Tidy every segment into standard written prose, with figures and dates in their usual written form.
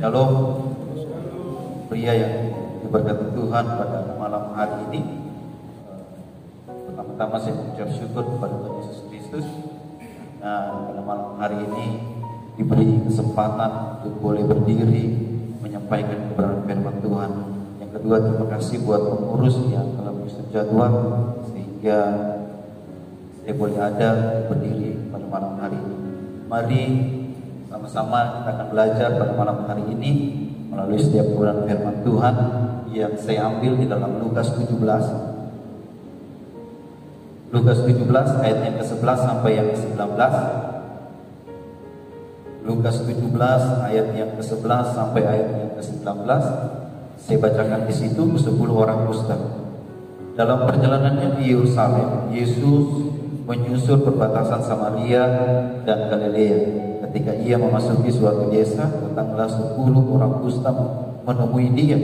Shalom, pria yang diberkati Tuhan pada malam hari ini. Pertama-tama saya mengucap syukur kepada Tuhan Yesus Kristus. Nah, pada malam hari ini diberi kesempatan untuk boleh berdiri menyampaikan kebenaran firman Tuhan. Yang kedua, terima kasih buat pengurus yang telah menyusun jadwal sehingga saya boleh ada berdiri pada malam hari ini. Mari sama-sama kita akan belajar pada malam hari ini melalui setiap kebenaran firman Tuhan yang saya ambil di dalam Lukas 17. Lukas 17 ayat yang ke-11 sampai yang ke-19. Lukas 17 ayat yang ke-11 sampai ayat yang ke-19. Saya bacakan di situ 10 orang kusta. Dalam perjalanannya di Yerusalem, Yesus menyusur perbatasan Samaria dan Galilea. Ketika ia memasuki suatu desa, datanglah 10 orang kusta menemui dia.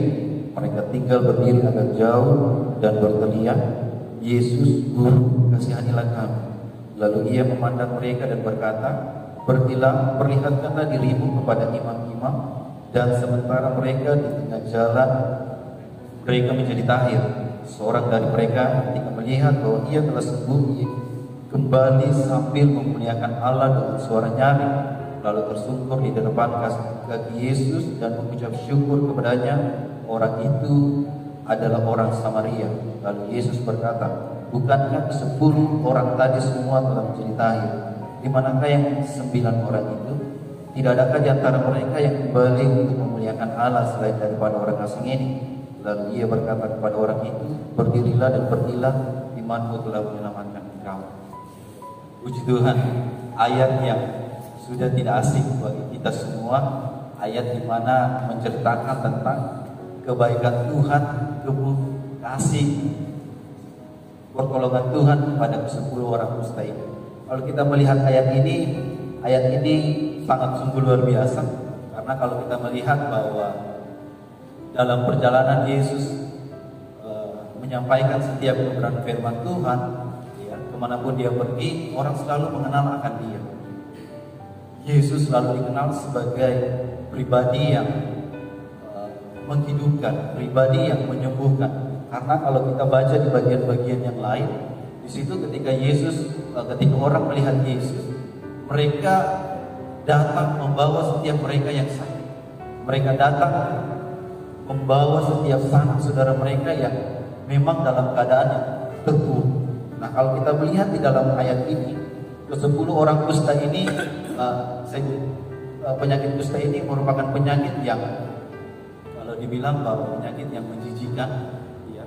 Mereka tinggal berdiri agak jauh dan berteriak, "Yesus, Guru, kasihanilah kami." Lalu ia memandang mereka dan berkata, "Pergilah, perlihatkanlah dirimu kepada imam-imam." Dan sementara mereka di tengah jalan, mereka menjadi tahir. Seorang dari mereka ketika melihat bahwa ia telah sembuh, kembali sambil memuliakan Allah dengan suara nyaring, lalu tersungkur di depan kaki Yesus dan mengucap syukur kepadanya. Orang itu adalah orang Samaria. Lalu Yesus berkata, "Bukankah 10 orang tadi semua telah menjadi tahir? Di manakah yang 9 orang itu? Tidak adakah di antara mereka yang kembali untuk memuliakan Allah selain daripada orang asing ini?" Lalu ia berkata kepada orang itu, "Berdirilah dan pergilah, imanmu telah menyelamatkan engkau." Puji Tuhan, ayat yang sudah tidak asing bagi kita semua, ayat di mana menceritakan tentang kebaikan Tuhan, kasih pertolongan Tuhan kepada 10 orang kusta ini. Kalau kita melihat ayat ini sangat sungguh luar biasa, karena kalau kita melihat bahwa dalam perjalanan Yesus menyampaikan setiap kebenaran firman Tuhan, ya, kemanapun dia pergi, orang selalu mengenal akan dia. Yesus selalu dikenal sebagai pribadi yang menghidupkan, pribadi yang menyembuhkan. Karena kalau kita baca di bagian-bagian yang lain, di situ ketika orang melihat Yesus, mereka datang membawa setiap mereka yang sakit. Mereka datang membawa setiap sanak saudara mereka yang memang dalam keadaan yang terpuruk. Nah, kalau kita melihat di dalam ayat ini, ke-10 orang kusta ini, penyakit kusta ini merupakan penyakit yang kalau dibilang bahwa penyakit yang menjijikan, ya.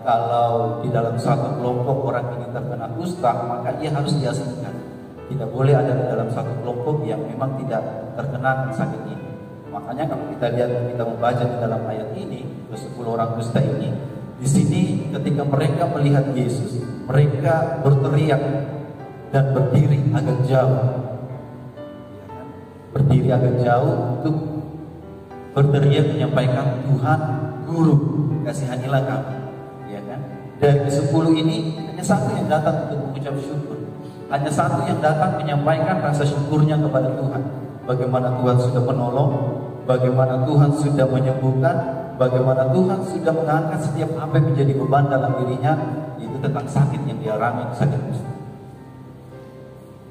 Kalau di dalam satu kelompok orang ini terkena kusta, maka ia harus diasingkan. Tidak boleh ada di dalam satu kelompok yang memang tidak terkena sakit ini. Makanya kalau kita lihat, kita membaca di dalam ayat ini, ke-10 orang kusta ini, di sini ketika mereka melihat Yesus, mereka berteriak dan berdiri agak jauh. Berdiri agak jauh untuk berteriak menyampaikan, "Tuhan, Guru, kasihanilah kami." Ya kan? Dari ke-10 ini hanya satu yang datang untuk mengucap syukur. Hanya satu yang datang menyampaikan rasa syukurnya kepada Tuhan. Bagaimana Tuhan sudah menolong, bagaimana Tuhan sudah menyembuhkan, bagaimana Tuhan sudah mengangkat setiap apa yang menjadi beban dalam dirinya, itu tentang sakit yang dialami, sakit kusta.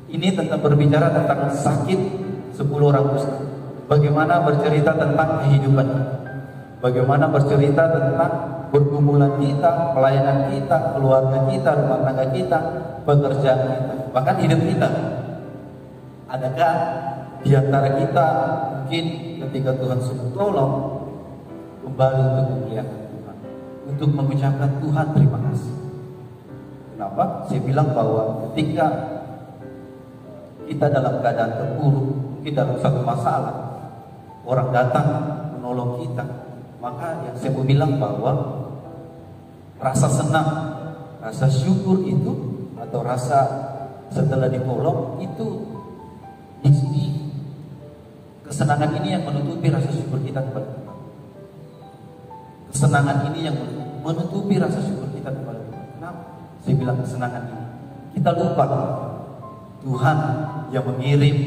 Ini tentang berbicara tentang sakit 10 orang kusta. Bagaimana bercerita tentang kehidupan kita, bagaimana bercerita tentang pergumulan kita, pelayanan kita, keluarga kita, rumah tangga kita, pekerjaan kita, bahkan hidup kita. Adakah di antara kita mungkin ketika Tuhan sudah tolong, kembali untuk memuliakan Tuhan, untuk mengucapkan Tuhan terima kasih? Kenapa? Saya bilang bahwa ketika kita dalam keadaan terpuruk, kita dalam satu masalah, orang datang menolong kita, maka yang saya mau bilang bahwa rasa senang, rasa syukur itu, atau rasa setelah ditolong itu, di sini kesenangan ini yang menutupi rasa syukur kita kepada Tuhan. Kesenangan ini yang menutupi rasa syukur kita kepada Tuhan. Kenapa? Saya bilang kesenangan ini, kita lupa Tuhan yang mengirim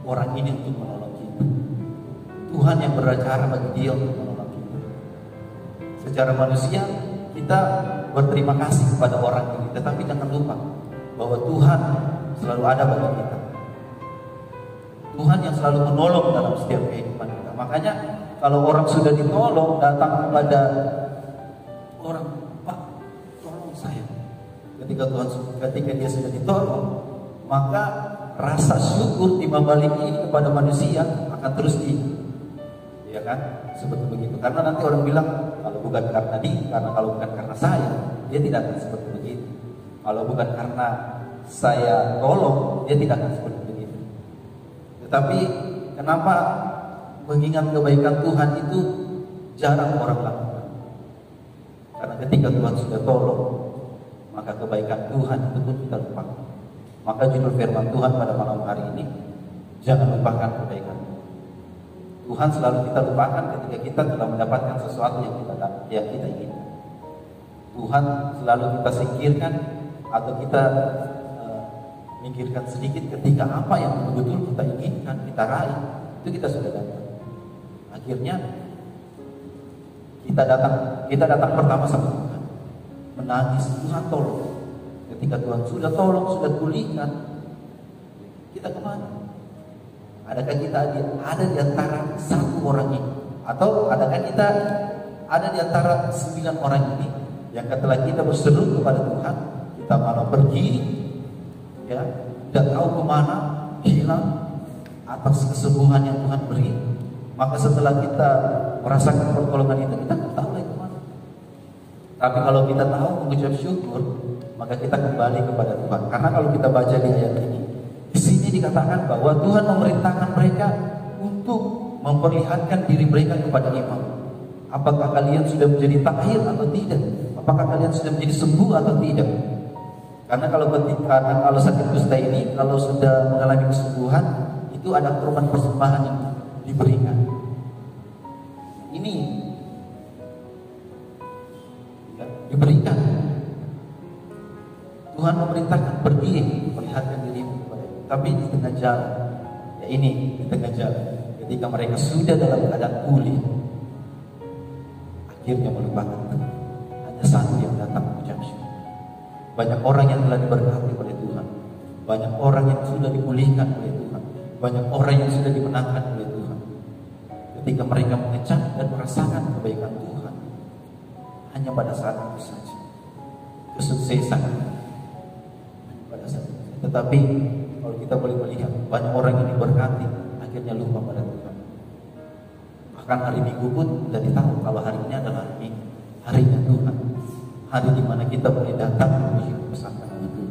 orang ini untuk menolong kita. Tuhan yang beracara bagi dia untuk menolong kita. Secara manusia kita berterima kasih kepada orang ini, tetapi jangan lupa bahwa Tuhan selalu ada bagi kita. Tuhan yang selalu menolong dalam setiap kehidupan kita. Makanya kalau orang sudah ditolong, datang kepada orang, Pak, tolong saya. Ketika dia sudah ditolong, maka rasa syukur timbal-balik kepada manusia akan terus ya kan? Seperti begitu. Karena nanti orang bilang, kalau bukan karena kalau bukan karena saya, dia tidak akan seperti begitu. Kalau bukan karena saya tolong, dia tidak akan seperti begitu. Tetapi kenapa mengingat kebaikan Tuhan itu jarang orang lakukan? Karena ketika Tuhan sudah tolong, maka kebaikan Tuhan itu pun kita lupakan. Maka judul firman Tuhan pada malam hari ini, jangan lupakan kebaikan Tuhan. Selalu kita lupakan ketika kita telah mendapatkan sesuatu yang kita inginkan. Tuhan selalu kita singkirkan atau kita minggirkan sedikit ketika apa yang betul-betul kita inginkan, kita raih, itu kita sudah datang. Akhirnya kita datang pertama sama Tuhan, menangis, Tuhan tolong. Ketika Tuhan sudah tolong, sudah pulihkan, kita kemana? Adakah kita ada di antara satu orang ini? Atau adakah kita ada di antara 9 orang ini yang setelah kita berseru kepada Tuhan, kita malah pergi, ya, tidak tahu kemana, hilang atas kesembuhan yang Tuhan beri. Maka setelah kita merasakan pertolongan itu, kita tidak tahu lagi kemana. Tapi kalau kita tahu mengucap syukur, maka kita kembali kepada Tuhan. Karena kalau kita baca di ayat ini, di sini dikatakan bahwa Tuhan memerintahkan mereka untuk memperlihatkan diri mereka kepada imam. Apakah kalian sudah menjadi tahir atau tidak? Apakah kalian sudah menjadi sembuh atau tidak? Karena kalau sakit kusta ini, kalau sudah mengalami kesembuhan, itu ada korban persembahan yang diberikan. Ini ya, diberikan. Tuhan memerintahkan pergi, perlihatkan dirimu kepada itu. Tapi di tengah jalan, ya ini di tengah jalan, ketika mereka sudah dalam keadaan pulih, akhirnya melupakan Tuhan. Hanya satu yang datang mengucap syukur. Banyak orang yang telah diberkati oleh Tuhan, banyak orang yang sudah dipulihkan oleh Tuhan, banyak orang yang sudah dimenangkan oleh Tuhan. Ketika mereka mengecap dan merasakan kebaikan Tuhan, hanya pada saat itu saja kesuksesan pada saat itu. Tetapi kalau kita boleh melihat, banyak orang yang diberkati akhirnya lupa pada Tuhan. Bahkan hari Minggu pun sudah ditahu kalau hari ini adalah harinya Tuhan, hari di mana kita boleh datang memuji bersama Tuhan,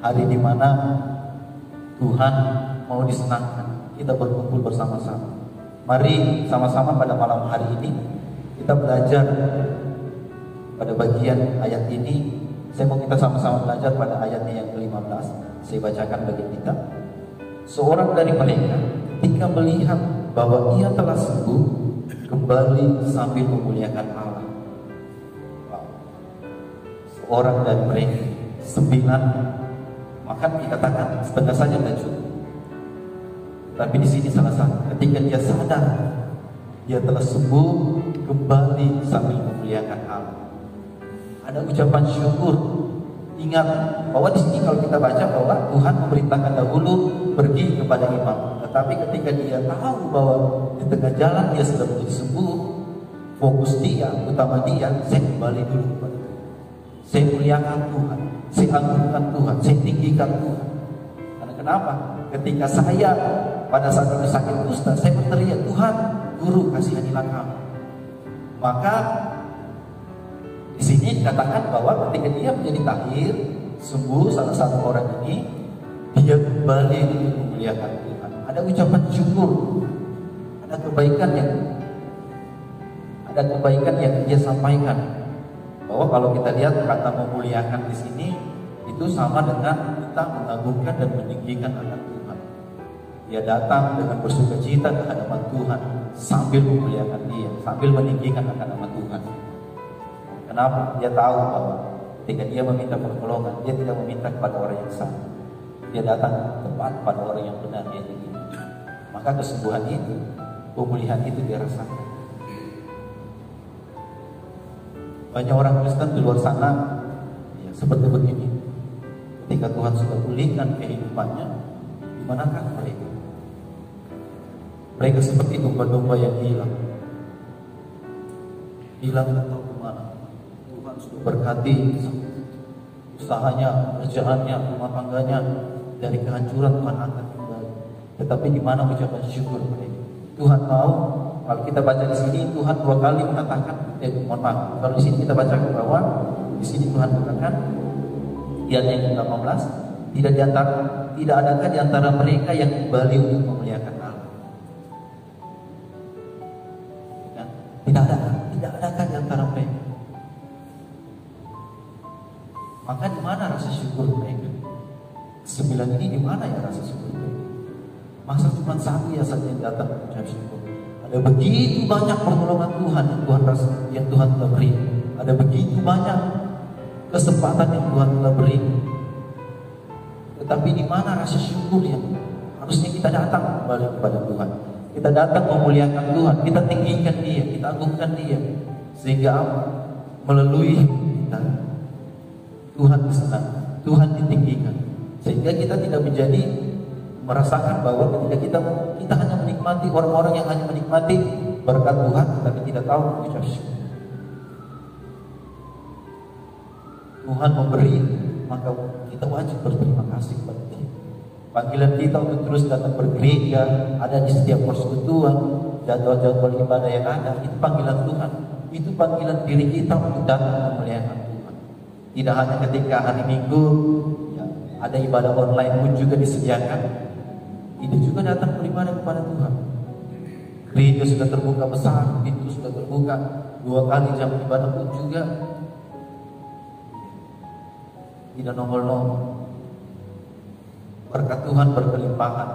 hari di mana Tuhan mau disenangkan, kita berkumpul bersama-sama. Mari sama-sama pada malam hari ini kita belajar pada bagian ayat ini. Saya mau kita sama-sama belajar pada ayatnya yang ke-15. Saya bacakan bagi kita. Seorang dari mereka ketika melihat bahwa ia telah sembuh, kembali sambil memuliakan Allah. Wow. Seorang dari mereka 9, maka dikatakan setengah saja tidak cukup. Tapi di sini salah satu, ketika dia sadar dia telah sembuh, kembali sambil memuliakan Allah. Ada ucapan syukur. Ingat bahwa di sini kalau kita baca bahwa Tuhan memerintahkan dahulu pergi kepada imam. Tetapi ketika dia tahu bahwa di tengah jalan dia sudah menjadi sembuh, fokus dia, utama dia, saya kembali dulu kepada Tuhan. Saya muliakan Tuhan, saya agungkan Tuhan, saya tinggikan Tuhan. Karena kenapa? Ketika saya pada saat itu sakit kusta, saya berteriak, Tuhan, Guru, kasihanilah kami. Maka di sini dikatakan bahwa ketika dia menjadi tahir, sembuh salah satu orang ini, dia kembali memuliakan Tuhan. Ada ucapan syukur, ada kebaikan yang dia sampaikan. Bahwa kalau kita lihat kata memuliakan di sini itu sama dengan kita mengagungkan dan meninggikan akan Tuhan. Dia datang dengan bersukacita ke hadapan Tuhan sambil memuliakan Dia, sambil meninggikan akan nama Tuhan. Kenapa? Dia tahu bahwa ketika dia meminta pertolongan, dia tidak meminta kepada orang yang salah. Dia datang tepat pada orang yang benar, dia ingin. Maka kesembuhan itu pemulihan itu dia rasakan. Banyak orang Kristen di luar sana ya, seperti begini. Ketika Tuhan sudah pulihkan kehidupannya, di manakah mereka? Mereka seperti domba-domba yang hilang. Hilang tidak tahu kemana. Tuhan sudah berkati usahanya, kerjaannya, rumah tangganya, dari kehancuran Tuhan angkat kembali. Tetapi di mana ucapan syukur mereka? Tuhan mau, kalau kita baca di sini Tuhan 2 kali mengatakan, mohon maaf, kalau di sini kita baca ke bawah, di sini Tuhan mengatakan di ayat yang 18, tidak adakah di antara mereka yang kembali untuk memuliakan Allah? Ya, tidak adakah di antara mereka? Maka di mana rasa syukur mereka? 9 ini di mana ya rasa syukur mereka? Masa cuma satu ya saja yang datang mengucap syukur? Ada begitu banyak pertolongan Tuhan yang Tuhan telah beri. Ada begitu banyak kesempatan yang Tuhan telah beri. Tetapi di mana rasa syukur yang harusnya kita datang kembali kepada Tuhan? Kita datang memuliakan Tuhan, kita tinggikan Dia, kita agungkan Dia, sehingga melalui kita Tuhan disenang, Tuhan ditinggikan, sehingga kita tidak menjadi merasakan bahwa ketika kita hanya menikmati, orang-orang yang hanya menikmati berkat Tuhan tetapi tidak tahu mengucap syukur. Tuhan memberi, maka kita wajib berterima kasih kepada Dia. Panggilan kita untuk terus datang bergereja, ada di setiap persekutuan, jadwal-jadwal ibadah yang ada, itu panggilan Tuhan. Itu panggilan diri kita untuk datang memuliakan Tuhan. Tidak hanya ketika hari Minggu ya, ada ibadah online pun juga disediakan. Itu juga datang beribadah kepada Tuhan. Gereja sudah terbuka besar, pintu sudah terbuka 2 kali jam ibadah pun juga tidak nongol-nongol. Berkat Tuhan berkelimpahan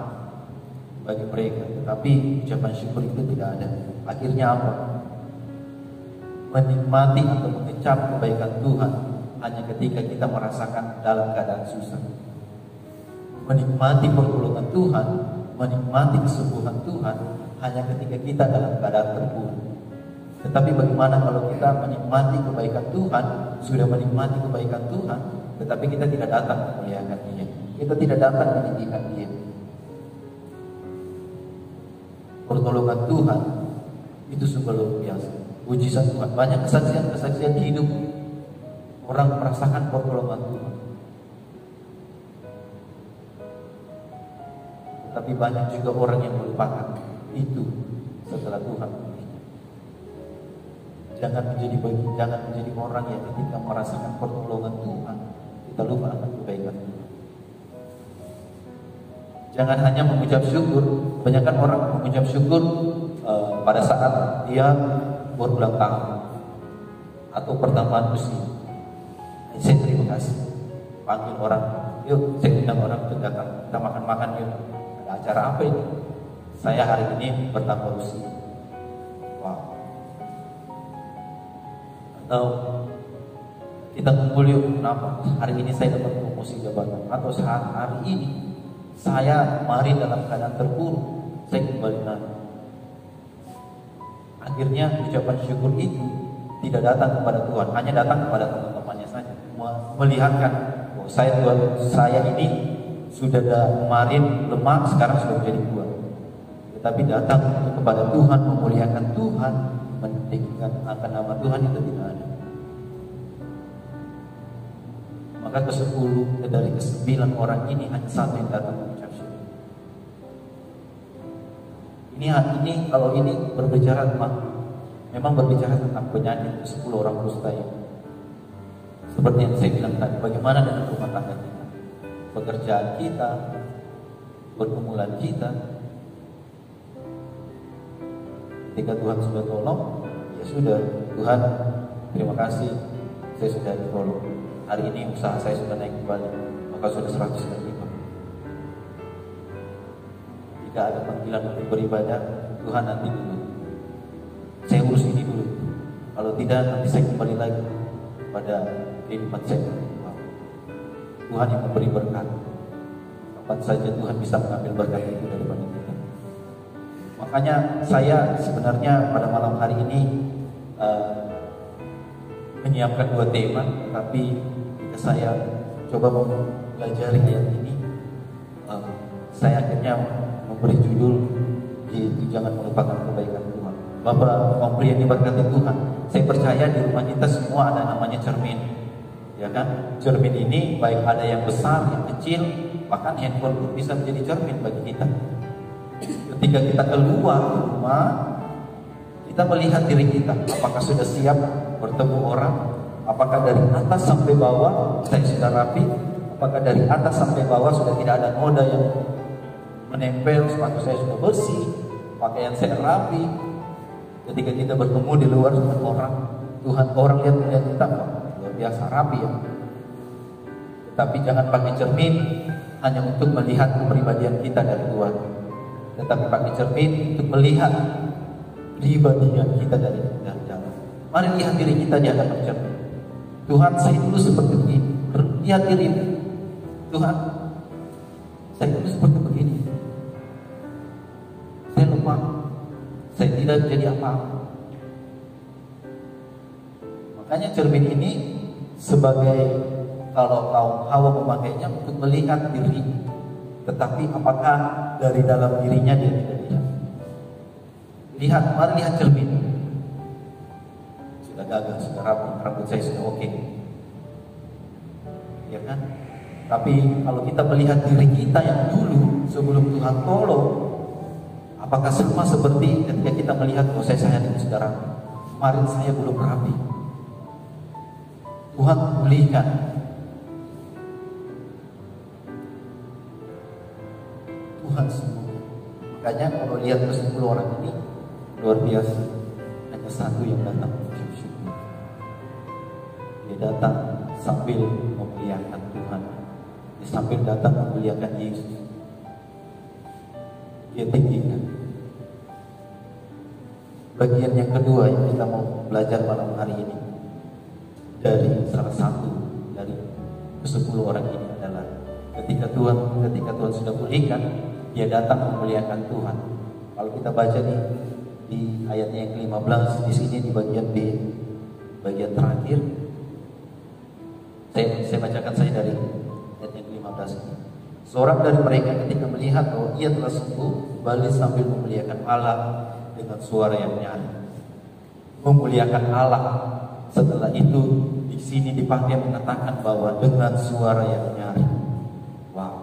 bagi mereka, tetapi ucapan syukur itu tidak ada. Akhirnya apa? Menikmati atau mengecap kebaikan Tuhan hanya ketika kita merasakan dalam keadaan susah. Menikmati pertolongan Tuhan, menikmati kesembuhan Tuhan hanya ketika kita dalam keadaan terpuruk. Tetapi bagaimana kalau kita menikmati kebaikan Tuhan, sudah menikmati kebaikan Tuhan, tetapi kita tidak datang memuliakan Dia, kita tidak datang meninggikan Dia. Pertolongan Tuhan itu sungguh luar biasa. Mujizat Tuhan, banyak kesaksian hidup orang merasakan pertolongan Tuhan. Tapi banyak juga orang yang melupakan itu setelah Tuhan. Jangan menjadi orang yang ketika merasakan pertolongan Tuhan kita lupa akan kebaikan Tuhan. Jangan hanya mengucap syukur. Kebanyakan orang mengucap syukur pada saat dia berulang tahun atau pertambahan usia. Saya terima kasih. Panggil orang, yuk saya undang orang untuk datang, kita makan-makan yuk. Ada acara apa ini? Saya hari ini bertambah usia. Wow. Atau kita kumpul yuk, kenapa? Hari ini saya dapat promosi jabatan. Atau saat hari ini saya kemarin dalam keadaan terpuruk, saya kembali lagi. Akhirnya ucapan syukur itu tidak datang kepada Tuhan, hanya datang kepada teman-temannya saja. Melihatkan, oh, saya ini sudah kemarin lemah, sekarang sudah menjadi kuat. Tetapi datang kepada Tuhan, memuliakan Tuhan, meninggikan akan nama Tuhan itu tidak ada. Maka ke-10 dari ke-9 orang ini hanya satu yang datang mengucap syukur. Ini kalau ini berbicara memang berbicara tentang penyakit ke-10 orang kusta ini. Seperti yang saya bilang tadi, bagaimana dengan rumah tangga kita, pekerjaan kita, pergumulan kita. Ketika Tuhan sudah tolong, ya sudah, Tuhan terima kasih, saya sudah ditolong. Hari ini usaha saya sudah naik kembali, maka sudah 100 kali lipat. Jika ada panggilan untuk beribadah, Tuhan nanti dulu, saya urus ini dulu. Kalau tidak, nanti saya kembali lagi pada kehidupan saya. Tuhan yang memberi berkat. Kapan saja Tuhan bisa mengambil berkat itu daripada kita. Makanya saya sebenarnya pada malam hari ini menyiapkan 2 tema, tapi ketika saya coba mempelajari ayat ini, saya akhirnya memberi judul yaitu jangan melupakan kebaikan Tuhan. Bapak Om yang diberkati Tuhan, saya percaya di rumah kita semua ada namanya cermin, ya kan? Cermin ini baik ada yang besar, yang kecil, bahkan handphone pun bisa menjadi cermin bagi kita. Ketika kita keluar rumah, kita melihat diri kita, apakah sudah siap bertemu orang, apakah dari atas sampai bawah saya sudah rapi, apakah dari atas sampai bawah sudah tidak ada noda yang menempel, sepatu saya sudah bersih, pakaian saya rapi. Ketika kita bertemu di luar dengan orang, Tuhan orang lihat kita luar biasa rapi ya. Tapi jangan pakai cermin hanya untuk melihat kepribadian kita dari luar, tetapi pakai cermin untuk melihat kepribadian kita dari dalam. Mari lihat diri kita di hadapan cermin. Tuhan, saya dulu seperti ini. Lihat diri. Tuhan, saya dulu seperti begini. Saya lupa. Saya tidak jadi apa-apa. Makanya cermin ini sebagai, kalau kaum Hawa memakainya untuk melihat diri, tetapi apakah dari dalam dirinya dia tidak lihat? Lihat, mari lihat cermin. Sudah gagal, sudah rapi, rambut saya sudah oke, ya kan? Tapi kalau kita melihat diri kita yang dulu sebelum Tuhan tolong, apakah sama seperti ketika kita melihat, oh saya ini sudah rapi, kemarin saya belum rapi, Tuhan pulihkan. Tuhan sembuh. Makanya kalau lihat ke 10 orang ini luar biasa, hanya satu yang datang bersyukur. Dia datang sambil memuliakan Tuhan, dia sambil datang memuliakan Yesus. Dia tinggikan. Bagian yang kedua yang kita mau belajar malam hari ini dari salah satu dari ke-10 orang ini adalah ketika Tuhan sudah pulihkan, dia datang memuliakan Tuhan. Kalau kita baca di ayatnya yang ke-15 di sini di bagian B, bagian terakhir, saya bacakan saya dari ayat yang ke-15 ini. Seorang dari mereka ketika melihat bahwa ia telah sembuh, kembali sambil memuliakan Allah dengan suara yang nyaring. Memuliakan Allah. Setelah itu di sini dipakai mengatakan bahwa dengan suara yang nyaring. Wow.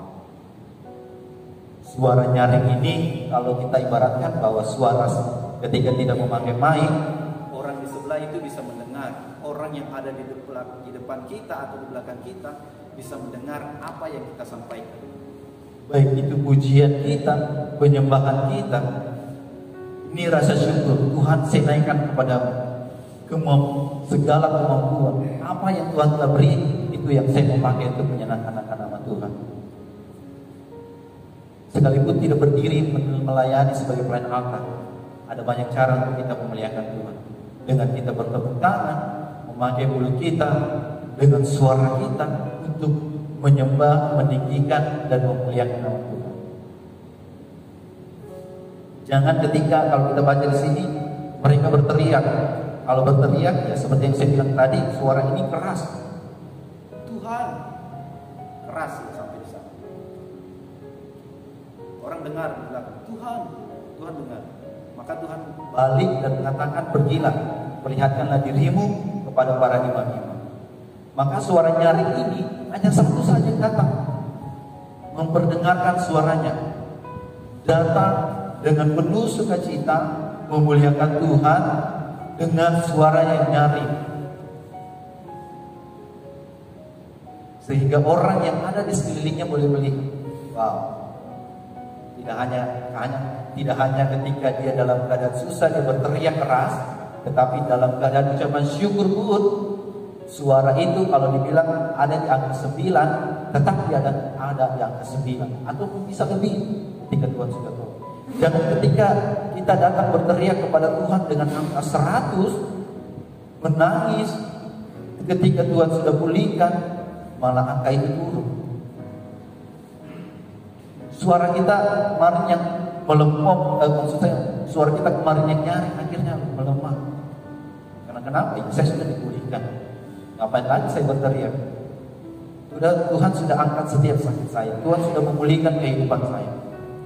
Suara nyaring ini kalau kita ibaratkan bahwa suara ketika tidak memakai mic, orang di sebelah itu bisa mendengar. Orang yang ada di depan kita atau di belakang kita bisa mendengar apa yang kita sampaikan. Baik itu pujian kita, penyembahan kita. Ini rasa syukur, Tuhan saya naikkan kepada segala kemampuan. Apa yang Tuhan telah beri, itu yang saya mau pakai untuk menyenangkan nama Tuhan. Sekalipun tidak berdiri melayani sebagai pelayan altar, ada banyak cara untuk kita memuliakan Tuhan. Dengan kita bertepuk tangan, memakai mulut kita, dengan suara kita untuk menyembah, meninggikan dan memuliakan nama Tuhan. Jangan ketika kalau kita baca di sini mereka berteriak. Kalau berteriak ya seperti yang saya bilang tadi, suara ini keras. Tuhan keras ya, sampai di sana. Orang dengar bilang Tuhan dengar. Maka Tuhan balik dan mengatakan pergilah, perlihatkanlah dirimu kepada para imam-imam. Maka suara nyaring ini hanya satu saja yang datang memperdengarkan suaranya, datang dengan penuh sukacita memuliakan Tuhan dengan suara yang nyaring, sehingga orang yang ada di sekelilingnya boleh melihat. Wow, tidak hanya ketika dia dalam keadaan susah dia berteriak keras, tetapi dalam keadaan ucapan syukur pun suara itu kalau dibilang ada di angka 9, tetapi ada di angka 9 ataupun bisa lebih ketika Tuhan sudah tahu. Jangan ketika kita datang berteriak kepada Tuhan dengan angka 100, menangis, ketika Tuhan sudah pulihkan, malah angka itu turun. Suara kita kemarin yang melemah, maksud saya suara kita kemarin yang nyaring akhirnya melemah. Karena kenapa? Ya, saya sudah dipulihkan. Ngapain lagi saya berteriak? Tuhan sudah angkat setiap sakit saya. Tuhan sudah memulihkan kehidupan saya.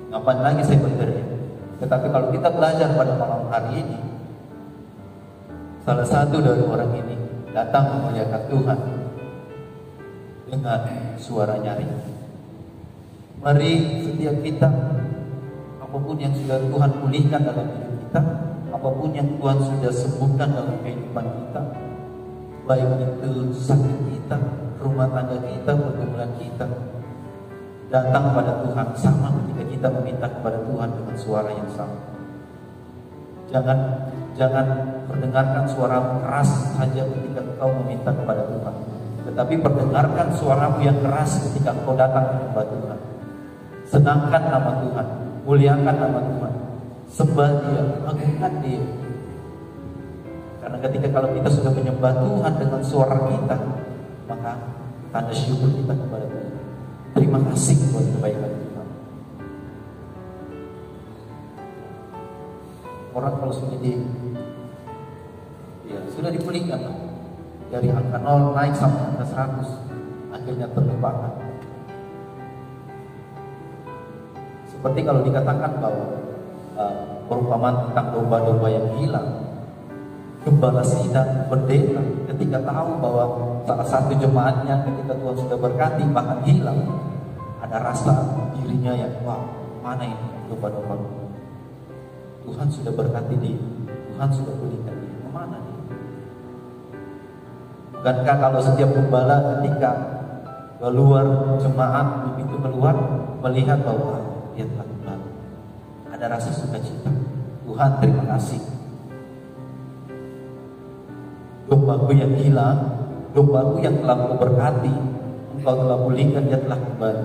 Ngapain lagi saya berteriak? Tetapi kalau kita belajar pada malam hari ini, salah satu dari orang ini datang memuliakan Tuhan dengan suara nyaring. Mari setiap kita, apapun yang sudah Tuhan pulihkan dalam hidup kita, apapun yang Tuhan sudah sembuhkan dalam kehidupan kita, baik itu sakit kita, rumah tangga kita, pergumulan kita, datang kepada Tuhan sama ketika kita meminta kepada Tuhan dengan suara yang sama. Jangan perdengarkan suara keras saja ketika engkau meminta kepada Tuhan, tetapi perdengarkan suaramu yang keras ketika engkau datang kepada Tuhan. Senangkan nama Tuhan, muliakan nama Tuhan, sembah Dia, agungkan Dia. Karena ketika kalau kita sudah menyembah Tuhan dengan suara kita, maka tanda syukur kita kepada Tuhan. Terima kasih buat kebaikan Tuhan. Orang kalau sudah sudah dipulihkan dari angka 0 naik sampai angka 100, akhirnya terlupakan. Seperti kalau dikatakan bahwa perumpamaan tentang domba-domba yang hilang, gembala sidang berdeka ketika tahu bahwa salah satu jemaatnya ketika Tuhan sudah berkati bahkan hilang, ada rasa dirinya yang mana ini domba-domba? Tuhan sudah berkati dia, Tuhan sudah pulihkan dia, kemana dia? Bukankah kalau setiap gembala ketika keluar jemaat begitu keluar melihat bahwa dia telah kembali, ada rasa sukacita. Tuhan terima kasih, dombaku yang hilang, dombaku yang telah Kau berkati, Engkau telah pulihkan, dia telah kembali.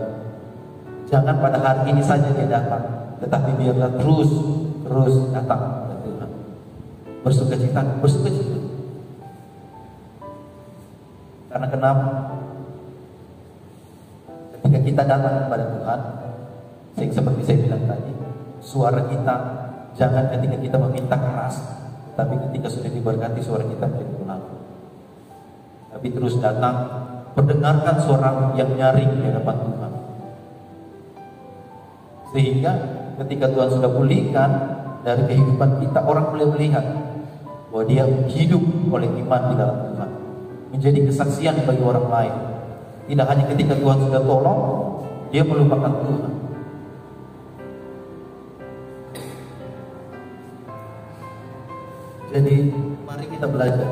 Jangan pada hari ini saja dia datang, tetapi biarlah terus datang kepada Tuhan. Bersukacita. Karena kenapa? Ketika kita datang kepada Tuhan, seperti saya bilang tadi, suara kita jangan ketika kita meminta keras, tapi ketika sudah diberkati suara kita menjadi pelan. Tapi terus datang, mendengarkan suara yang nyaring di hadapan Tuhan. Sehingga ketika Tuhan sudah pulihkan dari kehidupan kita, orang boleh melihat bahwa dia hidup oleh iman di dalam Tuhan, menjadi kesaksian bagi orang lain. Tidak hanya ketika Tuhan sudah tolong, dia melupakan Tuhan. Jadi mari kita belajar.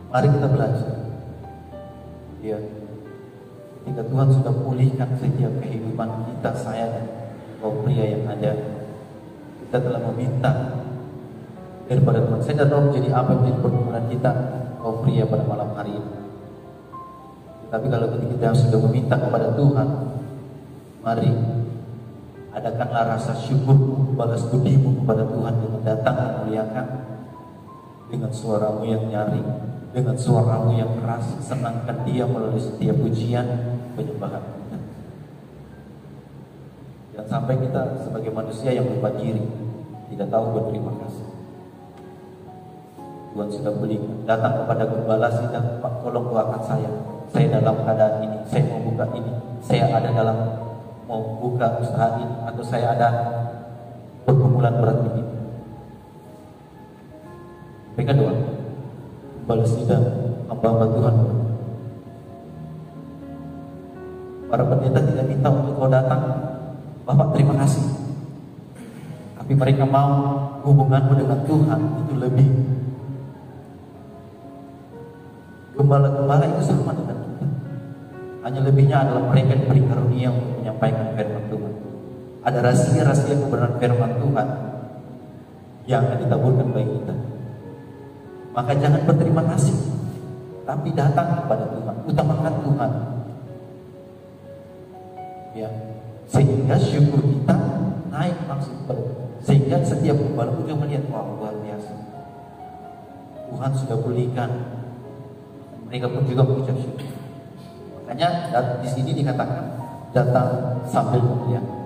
Mari kita belajar. Ya, ketika Tuhan sudah pulihkan setiap kehidupan kita, saya dan kaum pria yang ada, kita telah meminta daripada Tuhan. Saya tidak tahu menjadi apa menjadi pergumulan kita kaum pria pada malam hari ini. Tapi kalau ketika kita sudah meminta kepada Tuhan, mari adakanlah rasa syukurmu, balas budimu kepada Tuhan dengan datang memuliakan dengan suaramu yang nyaring, dengan suaramu yang keras. Senangkan Dia melalui setiap pujian penyembahan kita. Dan sampai kita sebagai manusia yang lupa diri, tidak tahu berterima kasih. Tuhan sudah belikan, datang kepada gembala sidang, Pak tolong doakan saya dalam keadaan ini, saya mau buka ini, saya ada dalam mau buka usaha ini, atau saya ada pergumulan berat ini. Mereka doa, balas sidang hamba-hamba Tuhan. Para pendeta tidak minta untuk kau datang, Bapak terima kasih, tapi mereka mau hubunganmu dengan Tuhan itu lebih. Gembala-gembala itu sama dengan kita, hanya lebihnya adalah mereka diberi karunia untuk menyampaikan firman Tuhan. Ada rahasia-rahasia kebenaran firman Tuhan yang akan ditaburkan bagi kita. Maka jangan berterima kasih, tapi datang kepada Tuhan, utamakan Tuhan. Ya, sehingga syukur kita naik langsung kepada Tuhan. Sehingga setiap gembala juga melihat, wah luar biasa, Tuhan sudah pulihkan. Mereka pun juga mengucap syukur. Makanya di sini dikatakan datang sambil memuliakan.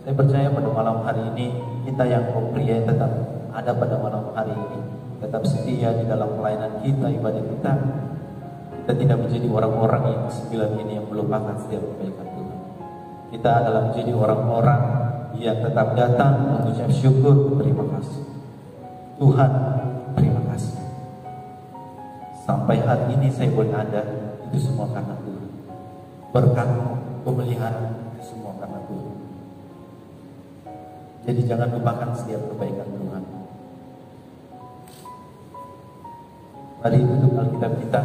Saya percaya pada malam hari ini kita yang kaum pria tetap ada pada malam hari ini, tetap setia di dalam pelayanan kita, ibadah kita. Kita tidak menjadi orang-orang yang sembilan ini yang melupakan setiap kebaikan Tuhan. Kita adalah menjadi orang-orang yang tetap datang mengucap syukur, terima kasih Tuhan, terima kasih. Sampai hari ini saya boleh ada, itu semua karena Tuhan. Berkat pemeliharaan itu semua karena Tuhan. Jadi jangan lupakan setiap kebaikan Tuhan. Mari tutup Alkitab kita.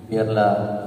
Biarlah